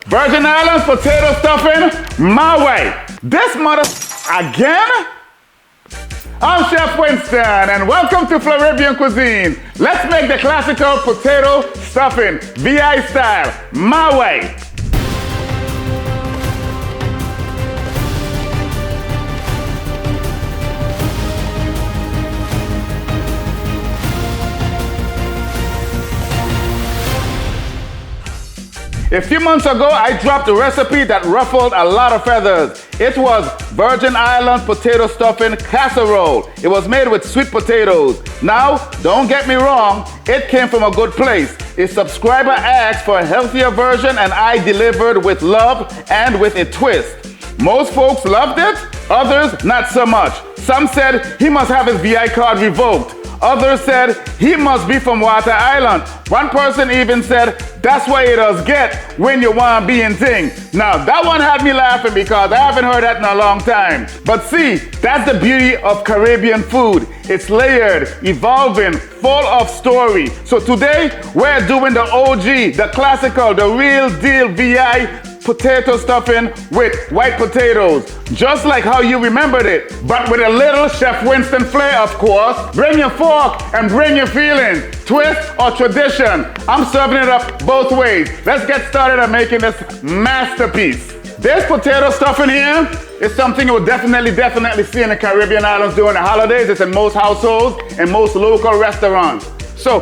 Virgin Islands potato stuffing, my way. This mother again? I'm Chef Winston and welcome to Floribbean cuisine. Let's make the classical potato stuffing, VI style, my way. A few months ago, I dropped a recipe that ruffled a lot of feathers. It was Virgin Islands potato stuffing casserole. It was made with sweet potatoes. Now, don't get me wrong, it came from a good place. A subscriber asked for a healthier version and I delivered with love and with a twist. Most folks loved it, others not so much. Some said he must have his VI card revoked. Others said he must be from Water Island. One person even said, that's what it does get when you want to be in thing. Now that one had me laughing because I haven't heard that in a long time. But see, that's the beauty of Caribbean food. It's layered, evolving, full of story. So today we're doing the OG, the classical, the real deal VI potato stuffing with white potatoes, just like how you remembered it, but with a little Chef Winston flair, of course. Bring your fork and bring your feelings, twist or tradition. I'm serving it up both ways. Let's get started on making this masterpiece. This potato stuffing here is something you will definitely see in the Caribbean islands during the holidays. It's in most households and most local restaurants. So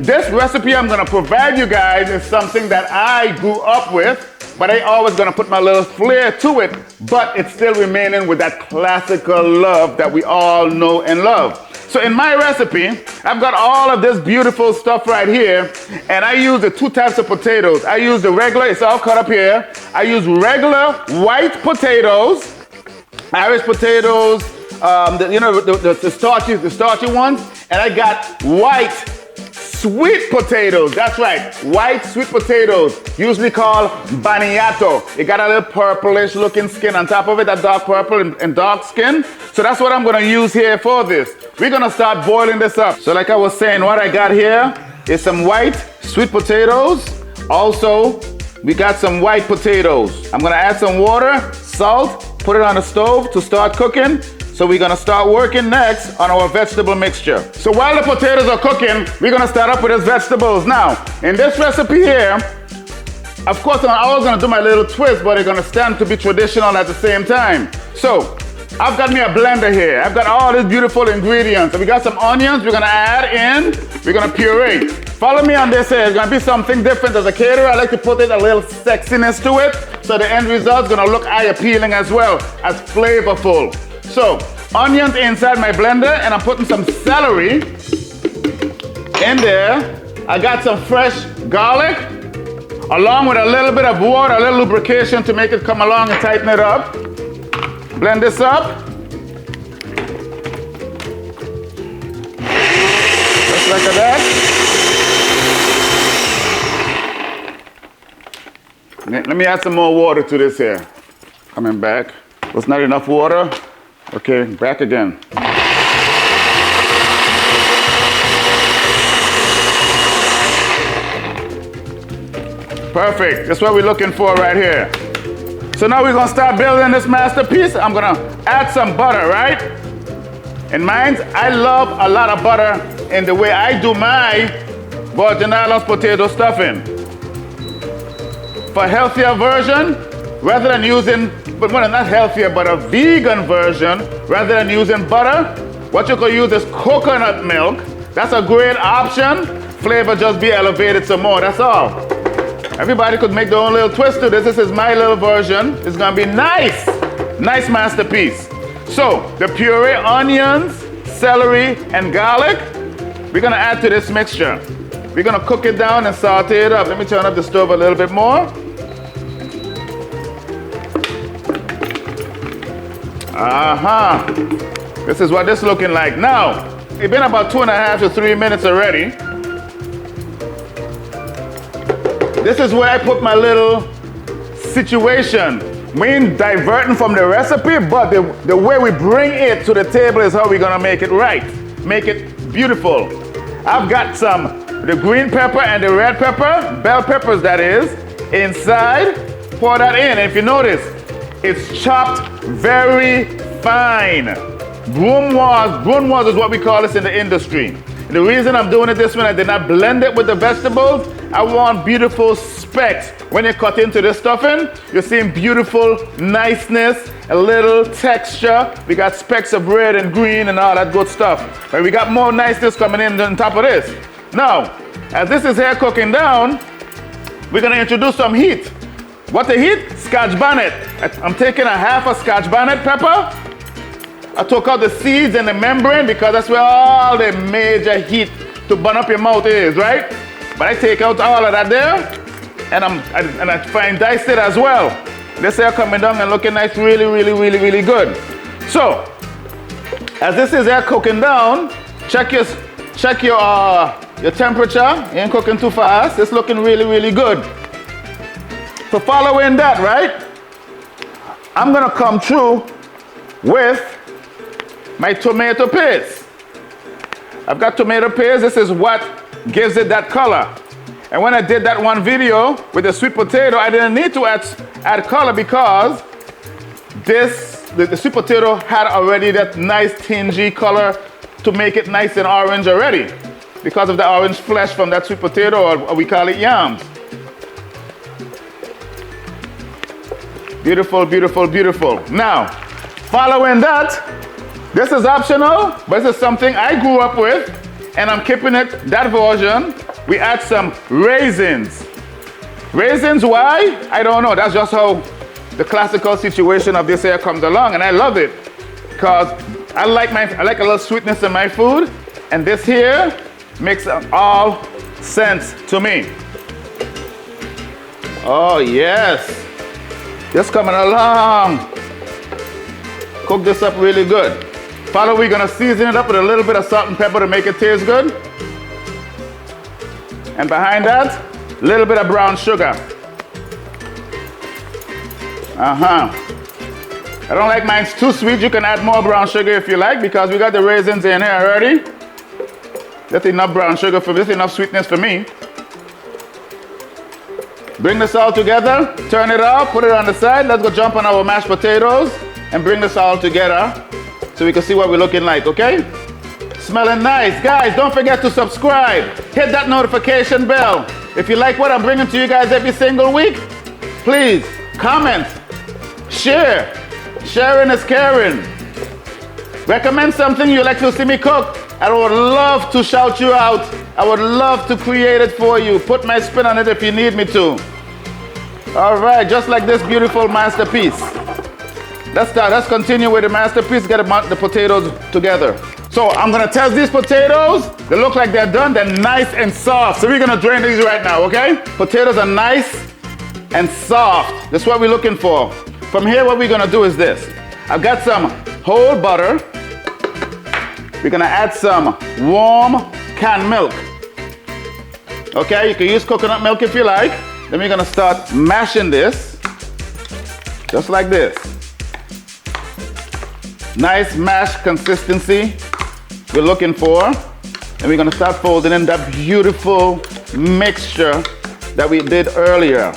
this recipe I'm gonna provide you guys is something that I grew up with, but I always gonna put my little flair to it, but it's still remaining with that classical love that we all know and love. So in my recipe, I've got all of this beautiful stuff right here, and I use the two types of potatoes. I use the regular, it's all cut up here. I use regular white potatoes, Irish potatoes, the starchy ones, and I got white sweet potatoes. That's right, white sweet potatoes, usually called baniato. It got a little purplish looking skin on top of it, that dark purple and dark skin. So that's what I'm gonna use here for this. We're gonna start boiling this up. So like I was saying, what I got here is some white sweet potatoes. Also, we got some white potatoes. I'm gonna add some water, salt, put it on the stove to start cooking. So we're gonna start working next on our vegetable mixture. So while the potatoes are cooking, we're gonna start up with these vegetables. Now, in this recipe here, of course, I'm always gonna do my little twist, but it's gonna stand to be traditional at the same time. So, I've got me a blender here. I've got all these beautiful ingredients. So we got some onions we're gonna add in, we're gonna puree. Follow me on this here, it's gonna be something different. As a caterer, I like to put a little sexiness to it, so the end result's gonna look eye appealing as well as flavorful. So, onions inside my blender, and I'm putting some celery in there. I got some fresh garlic, along with a little bit of water, a little lubrication to make it come along and tighten it up. Blend this up. Just like that. Let me add some more water to this here. Coming back. Was not enough water. Okay, back again. Perfect, that's what we're looking for right here. So now we're gonna start building this masterpiece. I'm gonna add some butter, right? In mine, I love a lot of butter in the way I do my Virgin Islands potato stuffing. For a healthier version, rather than using, but well, not healthier, but a vegan version, rather than using butter, what you could use is coconut milk. That's a great option. Flavor just be elevated some more, that's all. Everybody could make their own little twist to this. This is my little version. It's gonna be nice, nice masterpiece. So, the puree, onions, celery, and garlic, we're gonna add to this mixture. We're gonna cook it down and saute it up. Let me turn up the stove a little bit more. This is what this is looking like. Now, it's been about 2.5 to 3 minutes already. This is where I put my little situation. We ain't diverting from the recipe, but the way we bring it to the table is how we're gonna make it right. Make it beautiful. I've got some, the green pepper and the red pepper, bell peppers that is, inside pour that in. And if you notice, it's chopped very fine. Brunoise is what we call this in the industry. The reason I'm doing it this way, I did not blend it with the vegetables. I want beautiful specks. When you cut into the stuffing, you're seeing beautiful niceness, a little texture. We got specks of red and green and all that good stuff. But we got more niceness coming in on top of this. Now, as this is here cooking down, we're gonna introduce some heat. What the heat? Scotch bonnet. I'm taking a half a Scotch bonnet pepper. I took out the seeds and the membrane because that's where all the major heat to burn up your mouth is, right? But I take out all of that there, and I fine dice it as well. This here coming down and looking nice, really good. So, as this is here cooking down, check your temperature. You ain't cooking too fast. It's looking really good. So following that, right? I'm gonna come through with my tomato paste. I've got tomato paste. This is what gives it that color. And when I did that one video with the sweet potato, I didn't need to add color because the sweet potato had already that nice tingy color to make it nice and orange already because of the orange flesh from that sweet potato, or we call it yams. Beautiful. Now, following that, this is optional, but this is something I grew up with, and I'm keeping it, that version. We add some raisins. Raisins, why? I don't know. That's just how the classical situation of this here comes along, and I love it because I like a little sweetness in my food, and this here makes all sense to me. Oh yes, just coming along. Cook this up really good. Follow, we're gonna season it up with a little bit of salt and pepper to make it taste good. And behind that, a little bit of brown sugar. I don't like mine too sweet. You can add more brown sugar if you like because we got the raisins in here already. That's enough brown sugar for this, enough sweetness for me. Bring this all together, turn it off, put it on the side. Let's go jump on our mashed potatoes and bring this all together so we can see what we're looking like, okay? Smelling nice. Guys, don't forget to subscribe. Hit that notification bell. If you like what I'm bringing to you guys every single week, please comment, share. Sharing is caring. Recommend something you like to see me cook. I would love to shout you out. I would love to create it for you. Put my spin on it if you need me to. All right, just like this beautiful masterpiece. Let's continue with the masterpiece, get the potatoes together. So I'm gonna test these potatoes. They look like they're done, they're nice and soft. So we're gonna drain these right now, okay? Potatoes are nice and soft. That's what we're looking for. From here, what we're gonna do is this. I've got some whole butter. We're gonna add some warm canned milk. Okay, you can use coconut milk if you like. Then we're gonna start mashing this, just like this. Nice mash consistency we're looking for. And we're gonna start folding in that beautiful mixture that we did earlier.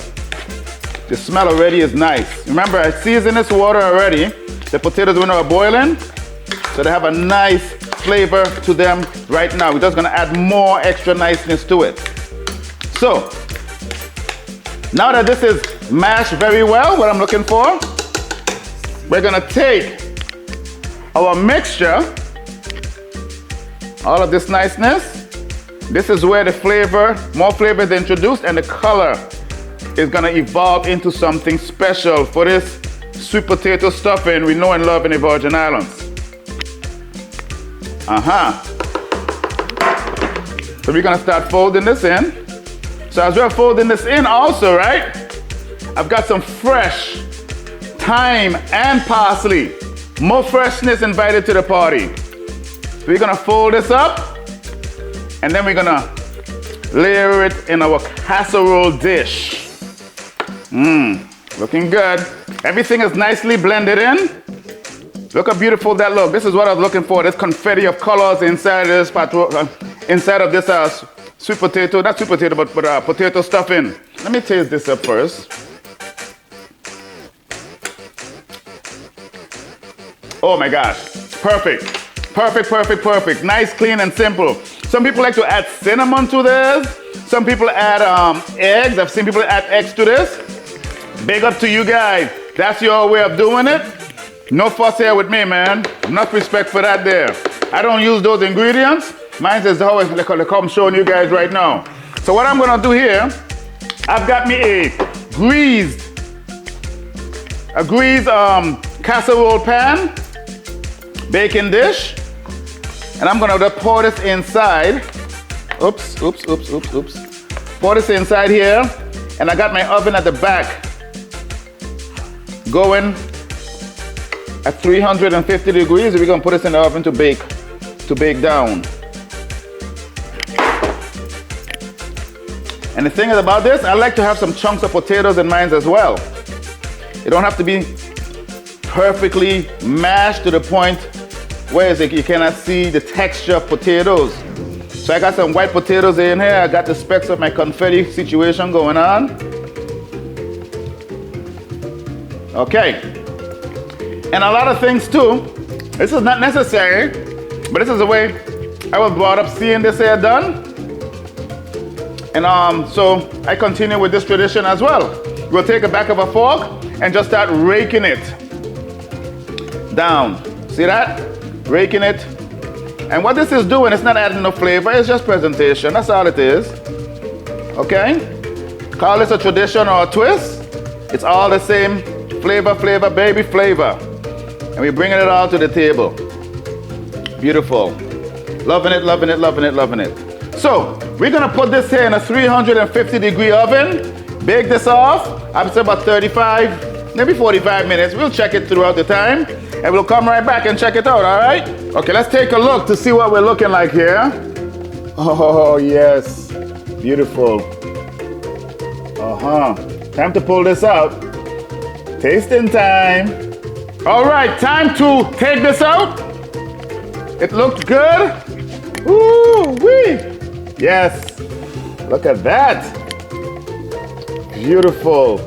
The smell already is nice. Remember, I seasoned this water already. The potatoes when they were boiling, so they have a nice flavor to them right now. We're just gonna add more extra niceness to it. So, now that this is mashed very well, what I'm looking for, we're gonna take our mixture, all of this niceness. This is where the flavor, more flavor is introduced, and the color is gonna evolve into something special for this sweet potato stuffing we know and love in the Virgin Islands. So we're gonna start folding this in. So as we're folding this in also, right, I've got some fresh thyme and parsley. More freshness invited to the party. So we're gonna fold this up, and then we're gonna layer it in our casserole dish. Looking good. Everything is nicely blended in. Look how beautiful that looks. This is what I was looking for. This confetti of colors inside of this sweet potato, not sweet potato, but potato stuffing. Let me taste this up first. Oh my gosh, perfect. Perfect, perfect, perfect. Nice, clean, and simple. Some people like to add cinnamon to this. Some people add eggs. I've seen people add eggs to this. Big up to you guys. That's your way of doing it. No fuss here with me, man. Enough respect for that there. I don't use those ingredients. Mine is how I'm showing you guys right now. So what I'm gonna do here, I've got me a greased casserole pan, baking dish, and I'm gonna just pour this inside. Oops. Pour this inside here, and I got my oven at the back going at 350 degrees. We're gonna put this in the oven to bake down. And the thing is about this, I like to have some chunks of potatoes in mine as well. It don't have to be perfectly mashed to the point where you cannot see the texture of potatoes. So I got some white potatoes in here. I got the specks of my confetti situation going on. Okay. And a lot of things too, this is not necessary, but this is the way I was brought up seeing this here done. And so I continue with this tradition as well. We'll take a back of a fork and just start raking it down. See that? Raking it. And what this is doing, it's not adding no flavor, it's just presentation. That's all it is. Okay? Call this a tradition or a twist. It's all the same flavor, baby flavor. And we're bringing it all to the table. Beautiful. Loving it, loving it, loving it, loving it. So, we're gonna put this here in a 350 degree oven, bake this off, I'd say about 35, maybe 45 minutes. We'll check it throughout the time, and we'll come right back and check it out, all right? Okay, let's take a look to see what we're looking like here. Oh, yes, beautiful. Time to pull this out. Tasting time. All right, time to take this out. It looked good. Ooh-wee. Yes, look at that. Beautiful,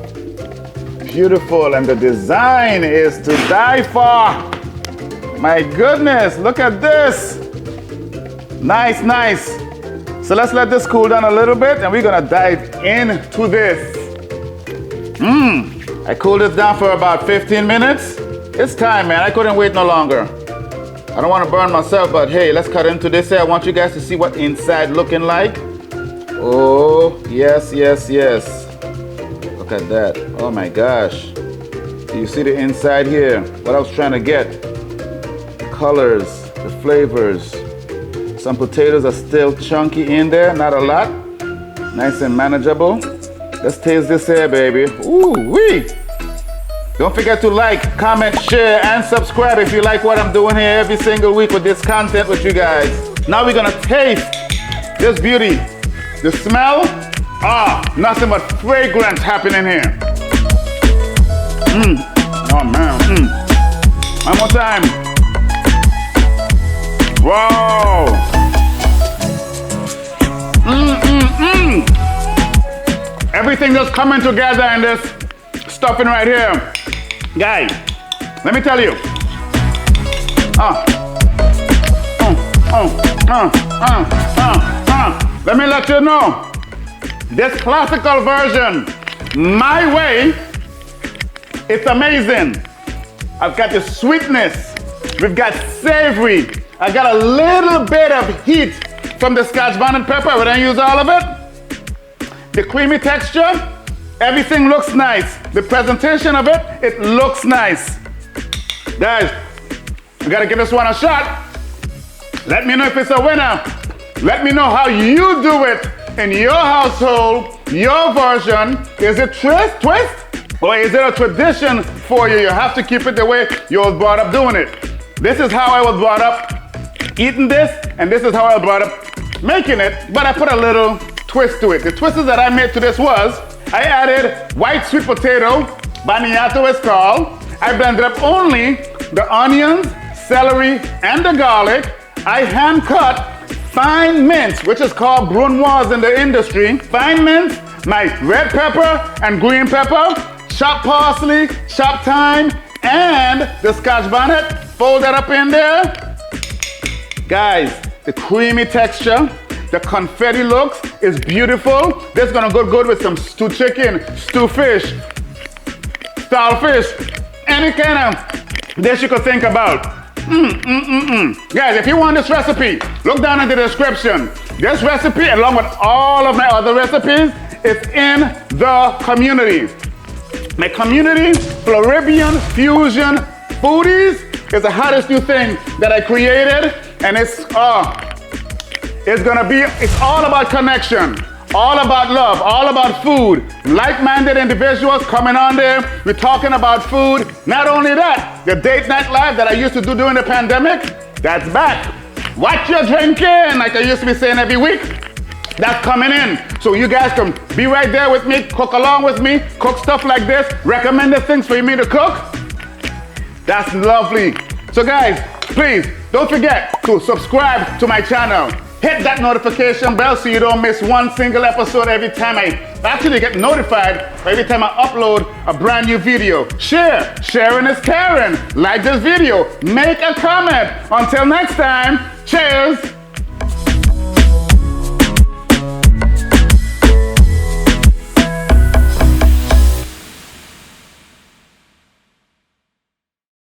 beautiful, and the design is to die for. My goodness, look at this. Nice, nice. So let's let this cool down a little bit, and we're gonna dive into this. I cooled it down for about 15 minutes. It's time, man, I couldn't wait no longer. I don't want to burn myself, but hey, let's cut into this here. I want you guys to see what inside looking like. Oh, yes, yes, yes. Look at that. Oh my gosh. Do you see the inside here? What I was trying to get. The colors, the flavors. Some potatoes are still chunky in there, not a lot. Nice and manageable. Let's taste this here, baby. Ooh-wee. Don't forget to like, comment, share, and subscribe if you like what I'm doing here every single week with this content with you guys. Now we're gonna taste this beauty. The smell, nothing but fragrance happening here. Oh man, One more time. Wow. Everything just coming together in this stuffing right here. Guys, let me tell you. Let me let you know. This classical version, my way, it's amazing. I've got the sweetness. We've got savory. I got a little bit of heat from the Scotch bonnet pepper. We don't use all of it. The creamy texture. Everything looks nice. The presentation of it, it looks nice. Guys, we gotta give this one a shot. Let me know if it's a winner. Let me know how you do it in your household, your version. Is it twist? Or is it a tradition for you? You have to keep it the way you was brought up doing it. This is how I was brought up eating this, and this is how I was brought up making it, but I put a little twist to it. The twist that I made to this was, I added white sweet potato, baniato is called. I blended up only the onions, celery, and the garlic. I hand cut fine mince, which is called brunoise in the industry. Fine mince, my red pepper and green pepper, chopped parsley, chopped thyme, and the Scotch bonnet. Fold that up in there. Guys, the creamy texture, the confetti looks is beautiful. This is gonna go good with some stew chicken, stew fish, starfish, any kind of dish you could think about. Guys, if you want this recipe, look down in the description. This recipe, along with all of my other recipes, is in the community. My community, Floribbean Fusion Foodies, is the hottest new thing that I created, and it's all about connection, all about love, all about food. Like-minded individuals coming on there. We're talking about food. Not only that, the date night live that I used to do during the pandemic, that's back. What you're drinking, like I used to be saying every week, that's coming in. So you guys can be right there with me, cook along with me, cook stuff like this, recommended things for me to cook. That's lovely. So guys, please don't forget to subscribe to my channel. Hit that notification bell so you don't miss one single episode every time I actually get notified every time I upload a brand new video. Share. Sharing is caring. Like this video. Make a comment. Until next time, cheers.